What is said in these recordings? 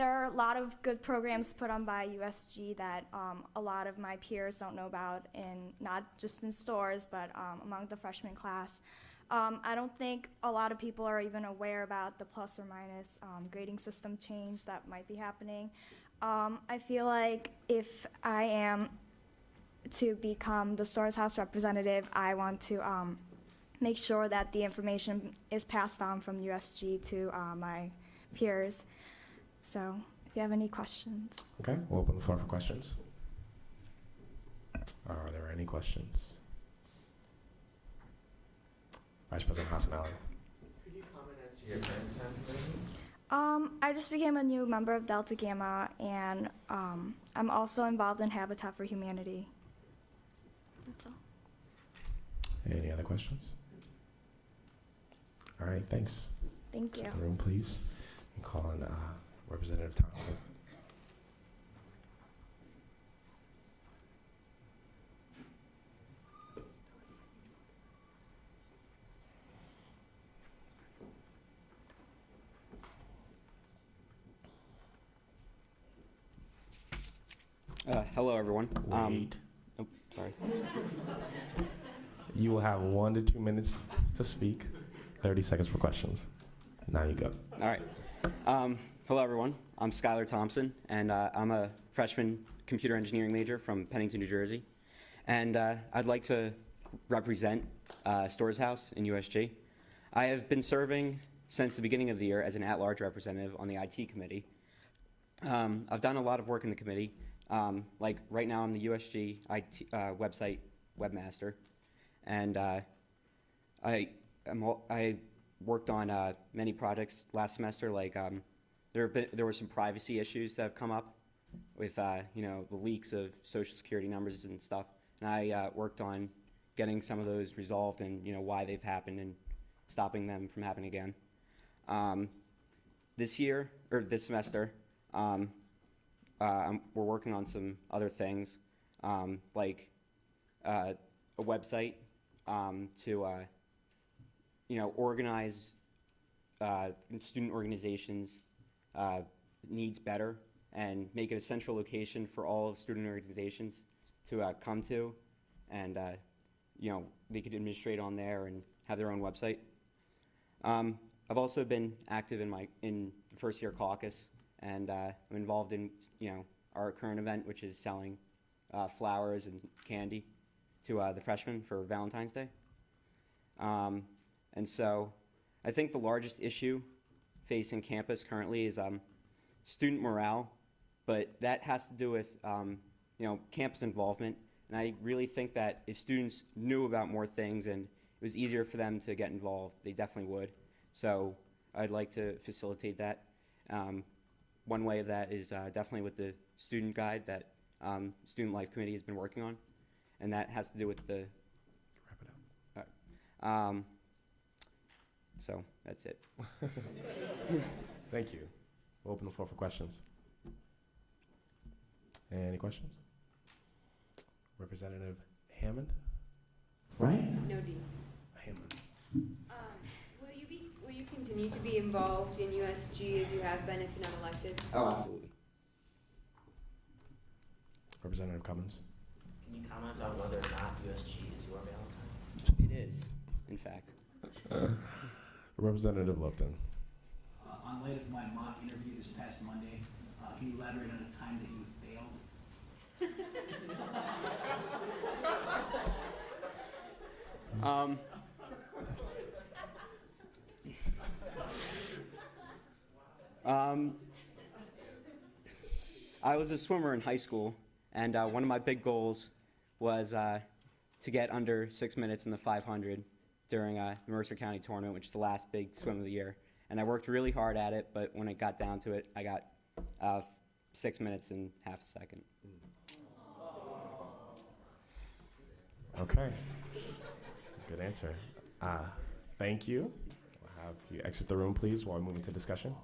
there are a lot of good programs put on by USG that a lot of my peers don't know about, in not just in stores, but among the freshman class. I don't think a lot of people are even aware about the plus or minus grading system change that might be happening. I feel like if I am to become the Stores House representative, I want to make sure that the information is passed on from USG to my peers. So if you have any questions. Okay, we'll open the floor for questions. Are there any questions? Vice President Hassanali. Could you comment as to your current time commitments? I just became a new member of Delta Gamma, and I'm also involved in Habitat for Humanity. That's all. Any other questions? All right, thanks. Thank you. Exit the room, please. And call on Representative Thompson. Hello, everyone. Wait. Oh, sorry. You will have 1 to 2 minutes to speak, 30 seconds for questions. Now you go. All right. Hello, everyone. I'm Skylar Thompson, and I'm a freshman computer engineering major from Pennington, New Jersey. And I'd like to represent Stores House in USG. I have been serving since the beginning of the year as an at-large representative on the IT committee. I've done a lot of work in the committee. Like right now, I'm the USG IT website webmaster, and I worked on many projects last semester. Like there were some privacy issues that have come up with the leaks of social security numbers and stuff, and I worked on getting some of those resolved and why they've happened and stopping them from happening again. This semester. We're working on some other things, like a website to organize student organizations' needs better and make it a central location for all of student organizations to come to, and they could administrate on there and have their own website. I've also been active in the first year caucus. And I'm involved in, our current event, which is selling flowers and candy to the freshmen for Valentine's Day. And so I think the largest issue facing campus currently is student morale, but that has to do with, campus involvement. And I really think that if students knew about more things and it was easier for them to get involved, they definitely would. So I'd like to facilitate that. One way of that is definitely with the student guide that Student Life Committee has been working on, and that has to do with the. Wrap it up. So that's it. Thank you. We'll open the floor for questions. Any questions? Representative Hammond? Right? No D. Hammond. Will you continue to be involved in USG as you have been if you're not elected? Oh, absolutely. Representative Cummins? Can you comment on whether or not USG is your Valentine? It is, in fact. Representative Lupton? On light of my mock interview this past Monday, can you elaborate on a time that you failed? I was a swimmer in high school, and one of my big goals was to get under 6 minutes in the 500 during the Mercer County tournament, which is the last big swim of the year. And I worked really hard at it, but when it got down to it, I got 6 minutes and half a second. Okay. Good answer. Thank you. We'll have you exit the room, please, while we move into discussion.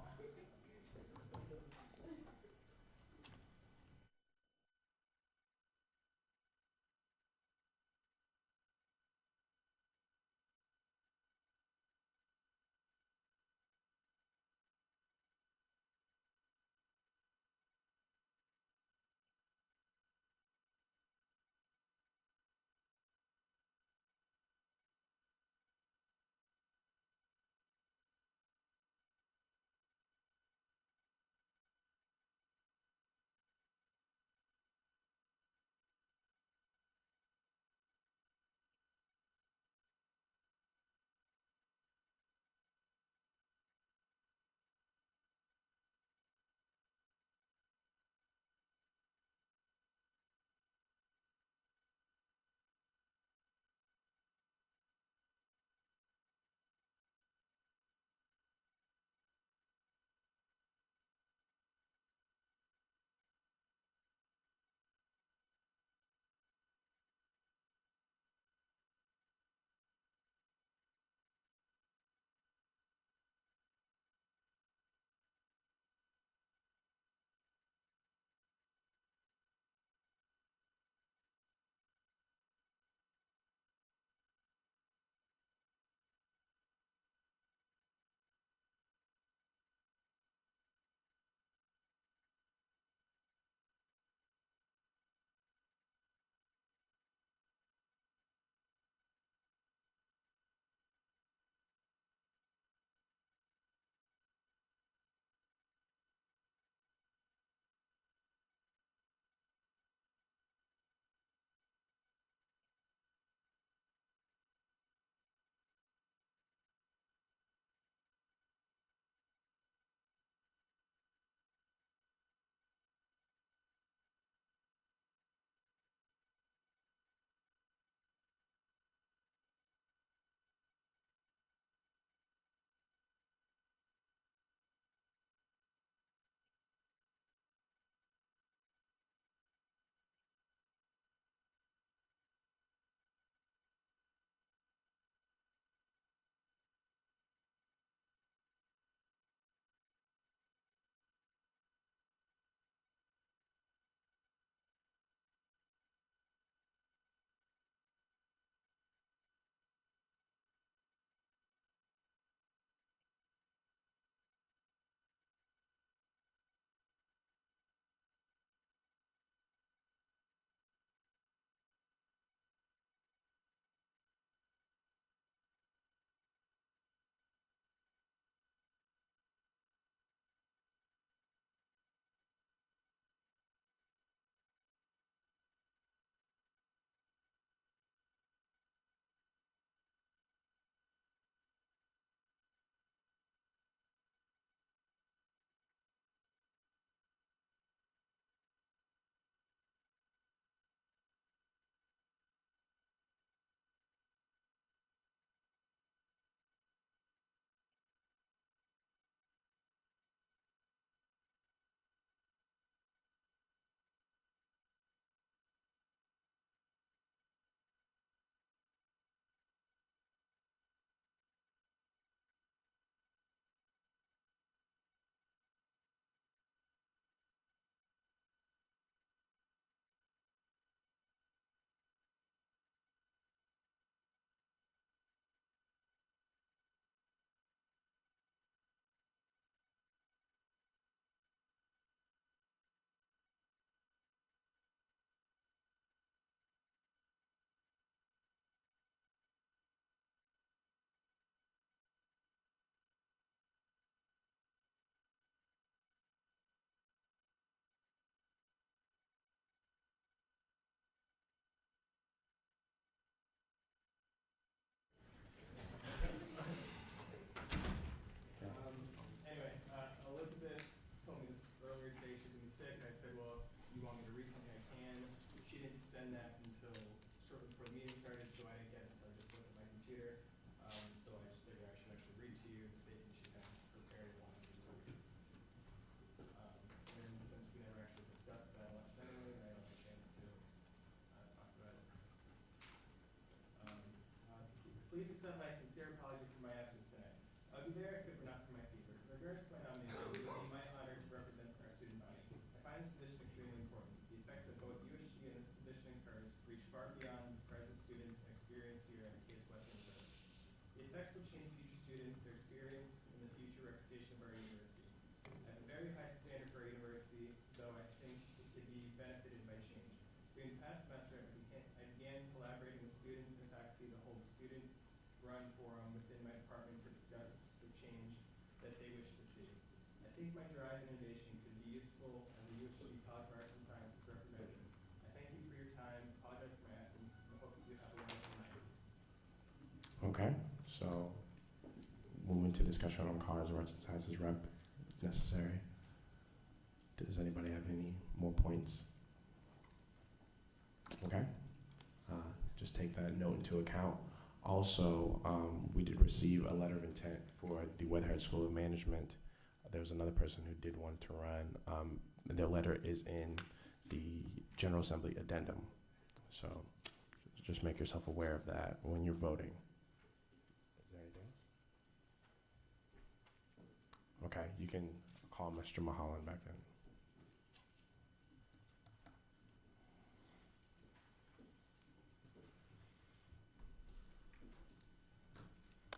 Please accept my sincere apology for my absence tonight. I'll be there if it were not for my fever. In regards to my nomination, it would be my honor to represent our student body. I find this position extremely important. The effects that both USG and this position incurs reach far beyond the present students and experience here at Case Western Reserve. The effects will change future students, their experience, and the future reputation of our university. I have a very high standard for our university, though I think it could be benefited by change. During the past semester, I began collaborating with students and faculty to hold a student-run forum within my department to discuss the change that they wish to see. I think my drive and innovation could be useful as a USG College of Arts and Sciences representative. I thank you for your time, apologize for my absence, and hope you have a wonderful night. Okay, so moving to discussion on College of Arts and Sciences rep, if necessary. Does anybody have any more points? Okay, just take that note into account. Also, we did receive a letter of intent for the Weatherhead School of Management. There was another person who did want to run. Their letter is in the General Assembly addendum. So just make yourself aware of that when you're voting. Is there anything else? Okay, you can call Mr. Mahalan back in.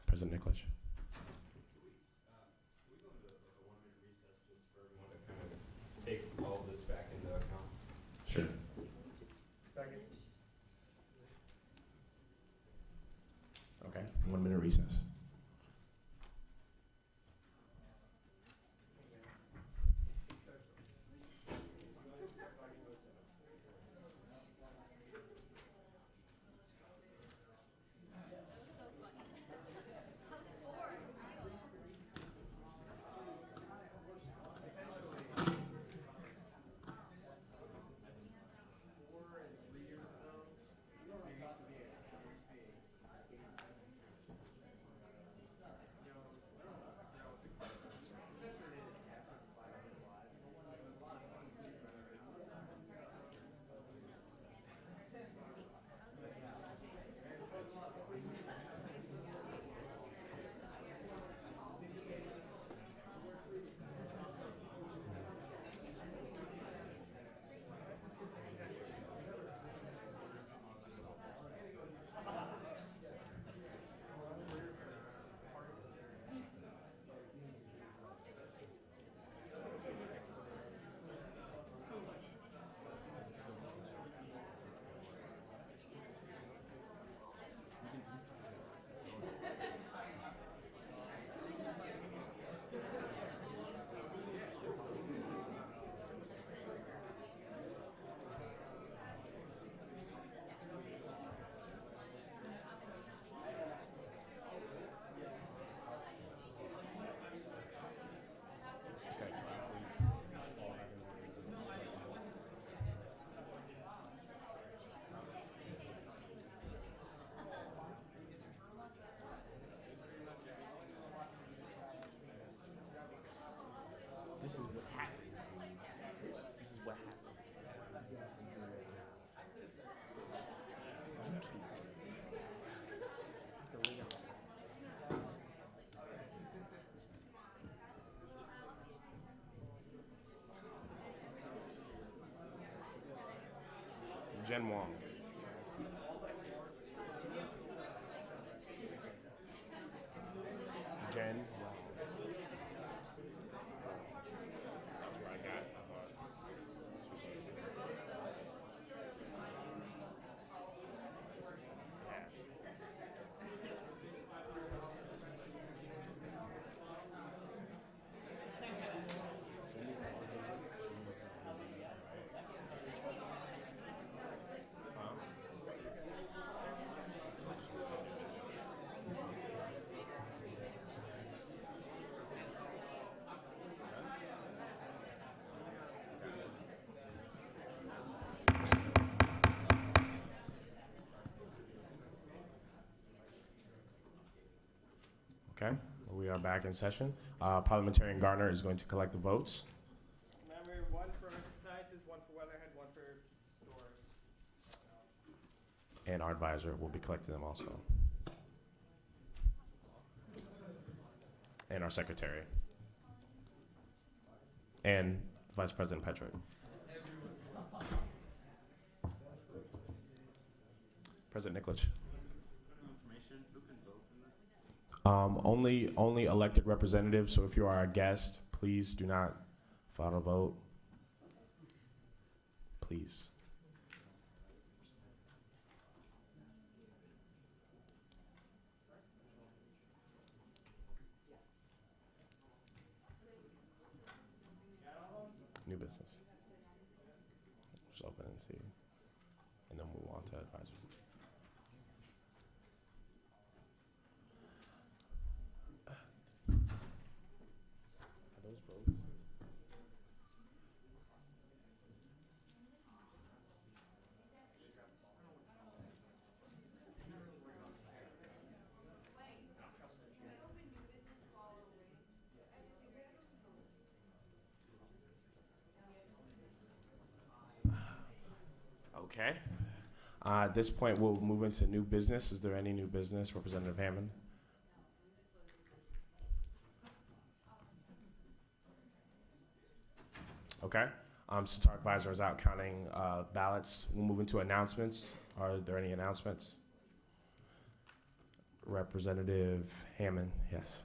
President Nicholas. Can we go into a 1-minute recess just for everyone to kind of take all of this back into account? Sure. Second. Okay, 1 minute recess. This is what happened. This is what happened. Jen Wong. Jen Wong. That's what I got. I thought. Okay, we are back in session. Parliamentarian Garner is going to collect the votes. Remember, one for Sciences, one for Weatherhead, one for Stores. And our advisor will be collecting them also. and our secretary. And Vice President Petrick. President Nikolic. Only elected representatives, so if you are a guest, please do not file a vote. Please. New business. Just open and see, and then move on to advisory. Are those votes? Okay. At this point, we'll move into new business. Is there any new business? Representative Hammond? Okay. Since our advisor is out counting ballots, we'll move into announcements. Are there any announcements? Representative Hammond, yes.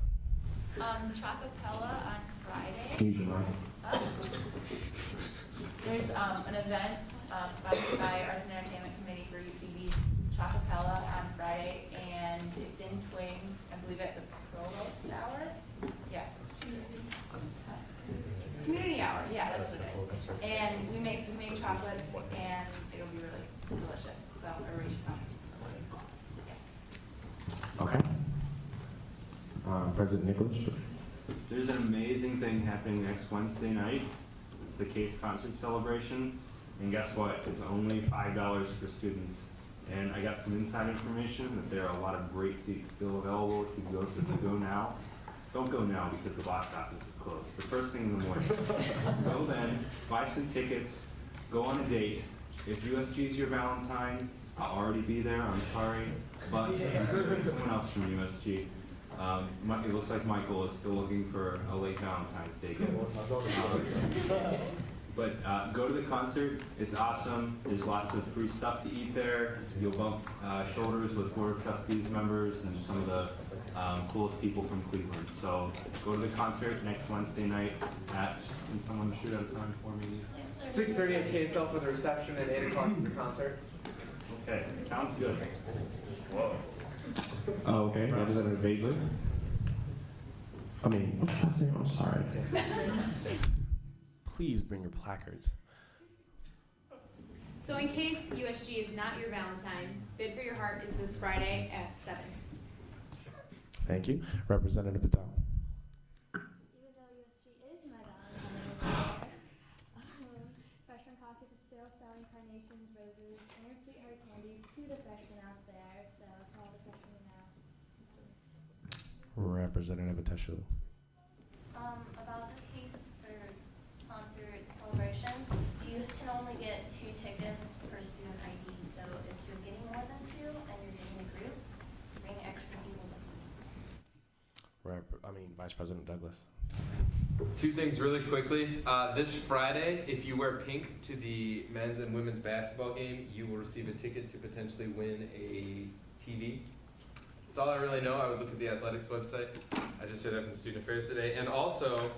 Chocopella on Friday. Use your mic. There's an event sponsored by Arts and Entertainment Committee for UPB Chocopella on Friday, and it's in Twing, I believe at the Provost Hour. Yeah. Community Hour, yeah, that's what it is. And we make chocolates, and it'll be really delicious. So everybody should come. Okay. President Nikolic. There's an amazing thing happening next Wednesday night. It's the Case Concert Celebration. And guess what? It's only $5 for students. And I got some inside information that there are a lot of great seats still available if you go now. Don't go now because the box office is closed. The first thing in the morning. Go then, buy some tickets, go on a date. If USG is your Valentine, I'll already be there, I'm sorry. But you can bring someone else from USG. It looks like Michael is still looking for a late Valentine's Day gift. But go to the concert. It's awesome. There's lots of free stuff to eat there. You'll bump shoulders with Board of Trustees members and some of the coolest people from Cleveland. So go to the concert next Wednesday night at, can someone shoot out a time for me? 6:30 at KSL for the reception and 8 o'clock is the concert. Okay, sounds good. Whoa. Okay, Representative Baisley. I'm sorry. Please bring your placards. So in case USG is not your Valentine, Bid for Your Heart is this Friday at 7. Thank you. Representative Patel. Even though USG is my Valentine this year, freshman caucus is still selling carnations, roses, and sweetheart candies to the freshmen out there, so to all the freshmen now. Representative Ateshu. About the Case for Concert Celebration, you can only get 2 tickets per student ID, so if you're getting more than 2 and you're getting a group, bring extra people with you. Vice President Douglas. 2 things really quickly. This Friday, if you wear pink to the men's and women's basketball game, you will receive a ticket to potentially win a TV. That's all I really know. I would look at the athletics website. I just heard that from Student Affairs today. And also,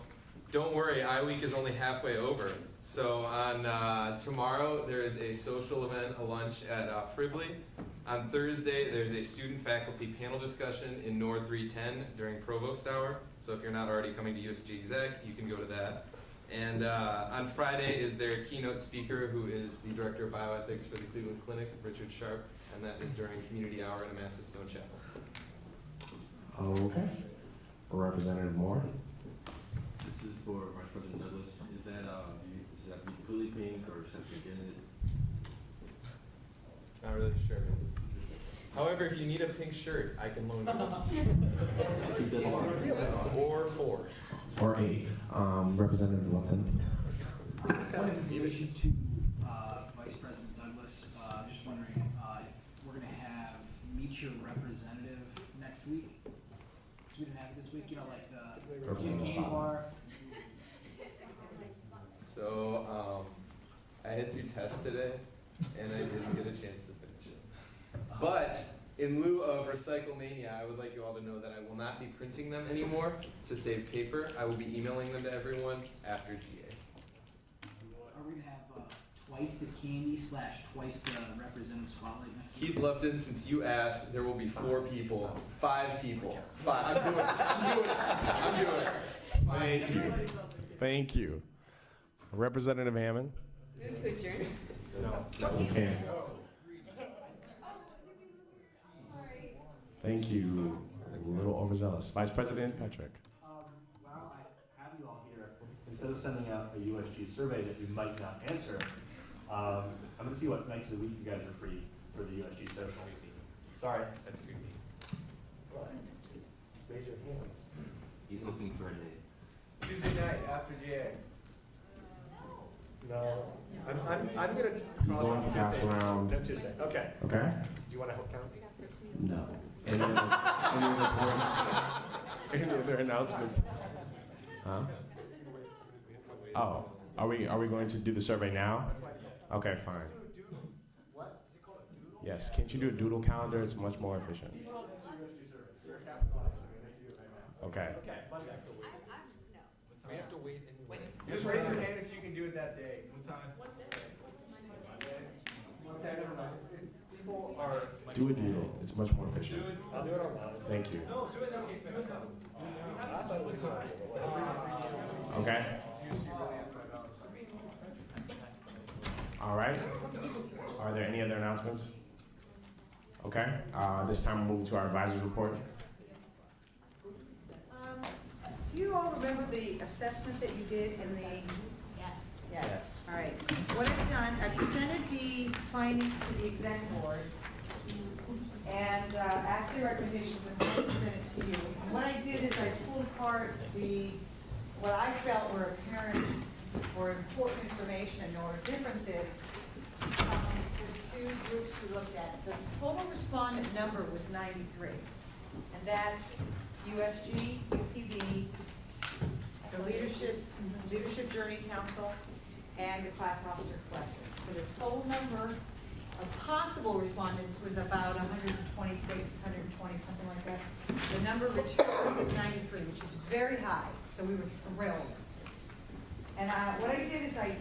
don't worry, I-Week is only halfway over. So on tomorrow, there is a social event, a lunch at Frively. On Thursday, there's a student-faculty panel discussion in Nord 310 during Provost Hour. So if you're not already coming to USG Exec, you can go to that. And on Friday is their keynote speaker, who is the Director of Bioethics for the Cleveland Clinic, Richard Sharp, and that is during Community Hour in Amasa Stone Chapel. Okay. Representative Moore. This is for Vice President Douglas. Is that completely pink or something in it? Not really sure. However, if you need a pink shirt, I can loan you. Or 4. Or 8. Representative Lupton. One information to Vice President Douglas. Just wondering if we're going to have meet your representative next week. student athlete this week, you know, like the Representative candy bar. So, I had 2 tests today, and I didn't get a chance to finish it. But, in lieu of Recycle Mania, I would like you all to know that I will not be printing them anymore to save paper. I will be emailing them to everyone after GA. Are we gonna have twice the candy / twice the representative spotlight next week? Keith Lupton, since you asked, there will be 4 people, 5 people. 5. I'm doing it. Thank you. Thank you. Representative Hammond? Move to adjourn. You can't. Thank you. A little overzealous. Vice President Patrick. While I have you all here, instead of sending out a USG survey that you might not answer, I'm going to see what nights of the week you guys are free for the USG social. Sorry. That's creepy. What? Raise your hands. He's looking for a date. Tuesday night after GA. No. I'm going to. He's going to pass around. No Tuesday. Okay. Okay? Do you want to help count? No. Any other points? Any other announcements? Huh? Oh, are we going to do the survey now? Okay, fine. What? Is it called a doodle? Yes, can't you do a doodle calendar? It's much more efficient. Okay. Okay, Monday. We have to wait anyway. Just raise your hand if you can do it that day. What time? Okay, never mind. People are. Do a doodle. It's much more efficient. I'll do it on Monday. Thank you. No, do it okay. Do it now. I thought it was time. Okay? All right. Are there any other announcements? Okay. This time we'll move to our advisory report. Do you all remember the assessment that you did in the? Yes. Yes. All right. What I've done, I presented the findings to the exec board and asked their recommendations and I presented to you. And what I did is I pulled apart what I felt were apparent or important information or differences from the 2 groups we looked at. The total respondent number was 93, and that's USG, UPB, the Leadership Journey Council, and the Class Officer Collective. So the total number of possible respondents was about 126, 120, something like that. The number returned was 93, which is very high, so we were thrilled. And what I did is I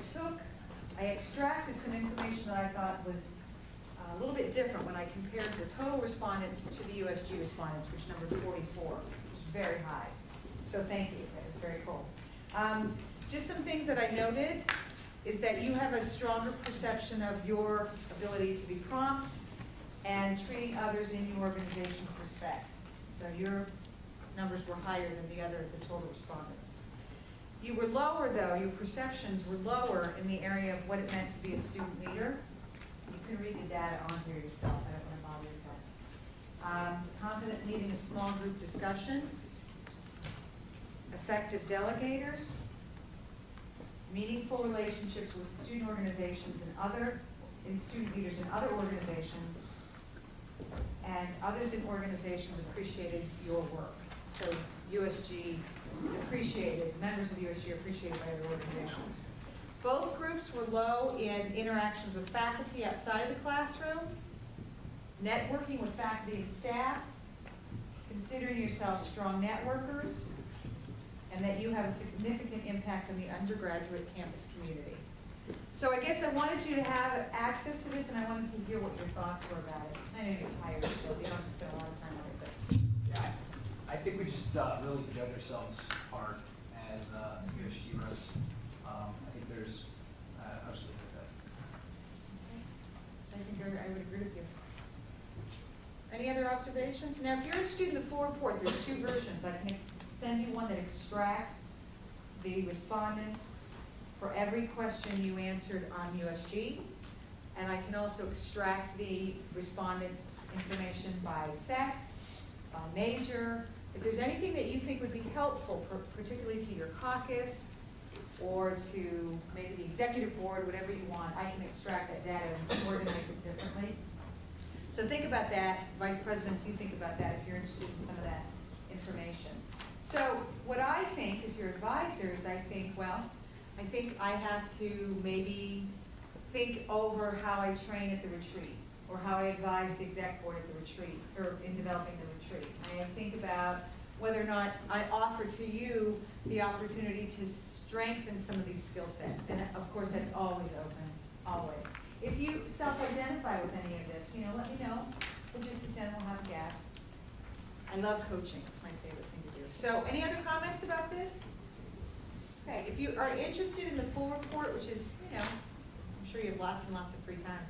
extracted some information that I thought was a little bit different when I compared the total respondents to the USG respondents, which numbered 44, which was very high. So thank you, that was very cool. Just some things that I noted is that you have a stronger perception of your ability to be prompt and treating others in your organization with respect. So your numbers were higher than the total respondents. You were lower though, your perceptions were lower in the area of what it meant to be a student leader. You can read the data on here yourself, I don't want to bother with that. Confident leading a small group discussion. Effective delegators. Meaningful relationships with student organizations and student leaders in other organizations, and others in organizations appreciated your work. So USG is appreciated, members of USG are appreciated by other organizations. Both groups were low in interactions with faculty outside of the classroom, networking with faculty and staff, considering yourselves strong networkers, and that you have a significant impact on the undergraduate campus community. So I guess I wanted you to have access to this, and I wanted to hear what your thoughts were about it. I know you're tired, so you don't have to spend a lot of time on it, but. Yeah, I think we just really judge ourselves hard as USG reps. I think there's, I'll just leave it at that. I think I would agree with you. Any other observations? Now, if you're interested in the full report, there's 2 versions. I can send you one that extracts the respondents for every question you answered on USG. And I can also extract the respondents' information by sex, by major. If there's anything that you think would be helpful, particularly to your caucus or to maybe the executive board, whatever you want, I can extract that data and organize it differently. So think about that. Vice presidents, you think about that if you're interested in some of that information. So what I think as your advisors, I think I have to maybe think over how I train at the retreat, or how I advise the exec board at the retreat, or in developing the retreat. I think about whether or not I offer to you the opportunity to strengthen some of these skill sets. And of course, that's always open, always. If you self-identify with any of this, let me know. We'll just sit down, we'll have a gap. I love coaching, it's my favorite thing to do. So any other comments about this? Okay, if you are interested in the full report, which is, I'm sure you have lots and lots of free time,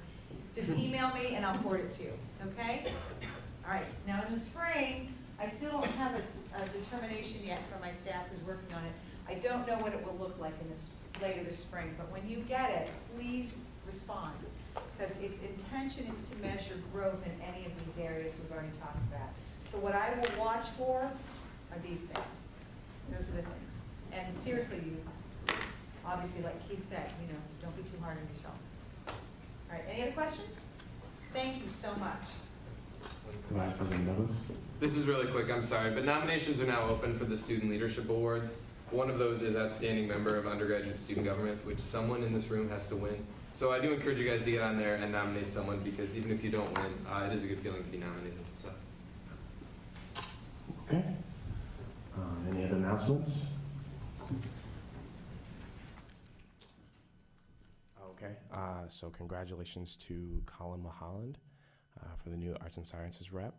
just email me and I'll forward it to you, okay? All right, now in the spring, I still don't have a determination yet from my staff who's working on it. I don't know what it will look like later this spring, but when you get it, please respond. Because its intention is to measure growth in any of these areas we've already talked about. So what I will watch for are these things. Those are the things. And seriously, you, obviously, like Keith said, don't be too hard on yourself. All right, any other questions? Thank you so much. Vice President Douglas. This is really quick, I'm sorry, but nominations are now open for the Student Leadership Awards. One of those is Outstanding Member of Undergraduate Student Government, which someone in this room has to win. So I do encourage you guys to get on there and nominate someone, because even if you don't win, it is a good feeling to be nominated. So. Okay. Any other announcements? Okay. So congratulations to Colin Mulholland for the new Arts and Sciences rep.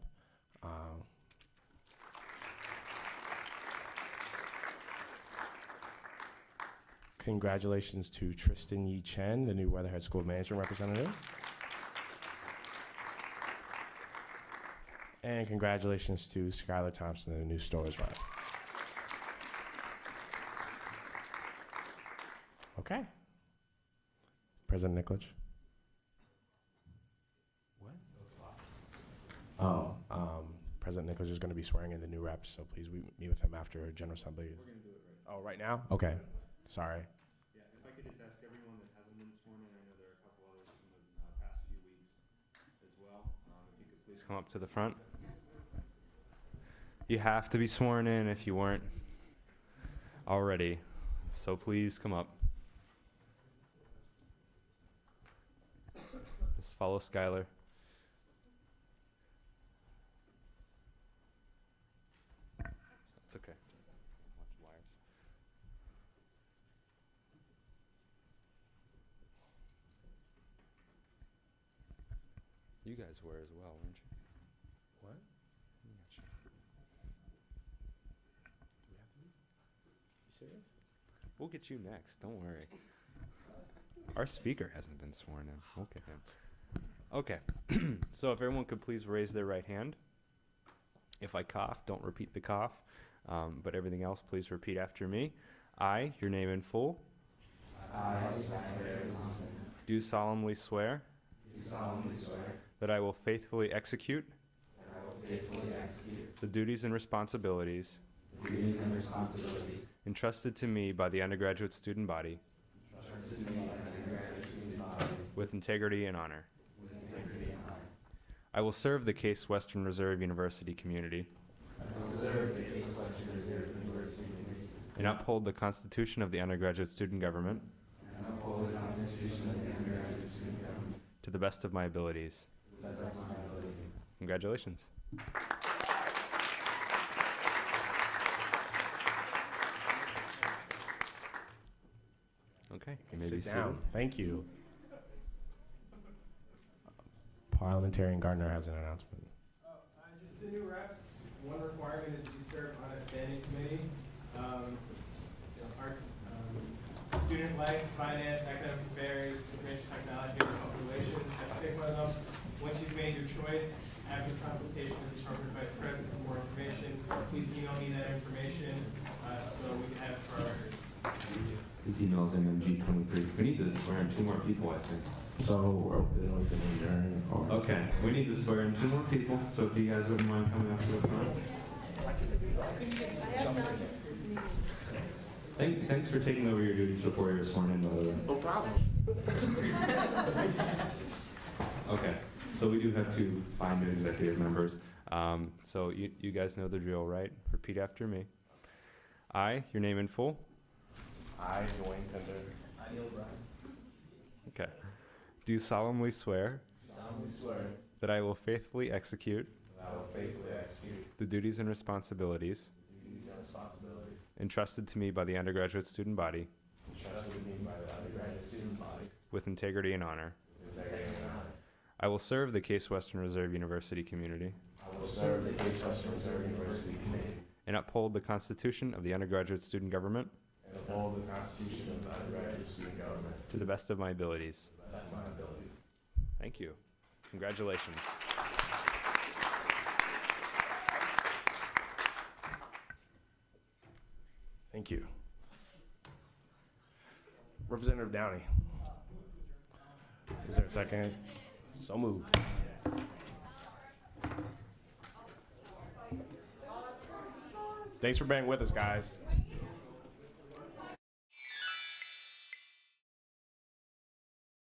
Congratulations to Tristan Yi Chen, the new Weatherhead School of Management representative. And congratulations to Skylar Thompson, the new Stores rep. Okay. President Nicholich. What? Oh, President Nicholich is going to be swearing in the new reps, so please meet with him after General Assembly. We're going to do it right now. Oh, right now? Okay. Sorry. Yeah, if I could just ask everyone that hasn't been sworn in, I know there are a couple others from the past few weeks as well. If you could please come up to the front. You have to be sworn in if you weren't already, so please come up. Just follow Skylar. It's okay. Just watch wires. You guys were as well, weren't you? What? Yeah, sure. You have to be? You serious? We'll get you next, don't worry. Our speaker hasn't been sworn in. We'll get him. Okay, so if everyone could please raise their right hand. If I cough, don't repeat the cough, but everything else, please repeat after me. I, your name in full, do solemnly swear that I will faithfully execute the duties and responsibilities entrusted to me by the undergraduate student body with integrity and honor. I will serve the Case Western Reserve University community and uphold the Constitution of the undergraduate student government to the best of my abilities. Congratulations. Okay, you may be Sit down. seated. Thank you. Parliamentarian Gardner has an announcement. Just the new reps, one requirement is to serve on a standing committee. Arts, student life, finance, academic affairs, information technology, and public relations. Have to pick one of them. Once you've made your choice, after consultation with the corporate vice president for more information, please email me that information so we can have it for our records. This email's MMG23. We need to swear in 2 more people, I think. So, we don't even adjourn or? Okay, we need to swear in 2 more people, so if you guys wouldn't mind coming up to the front. Thanks for taking over your duties before you were sworn in, by the way. No problem. Okay, so we do have 2 fine new executive members. So you guys know the drill, right? Repeat after me. I, your name in full. I, Dwayne Pender, I, Neil Bryan, Okay. Do solemnly swear solemnly swear that I will faithfully execute that I will faithfully execute the duties and responsibilities the duties and responsibilities entrusted to me by the undergraduate student body entrusted to me by the undergraduate student body with integrity and honor. with integrity and honor. I will serve the Case Western Reserve University community I will serve the Case Western Reserve University community and uphold the Constitution of the undergraduate student government and uphold the Constitution of the undergraduate student government to the best of my abilities. to the best of my abilities. Thank you. Congratulations. Thank you. Representative Downey. Is there a second? So moved. Thanks for being with us, guys.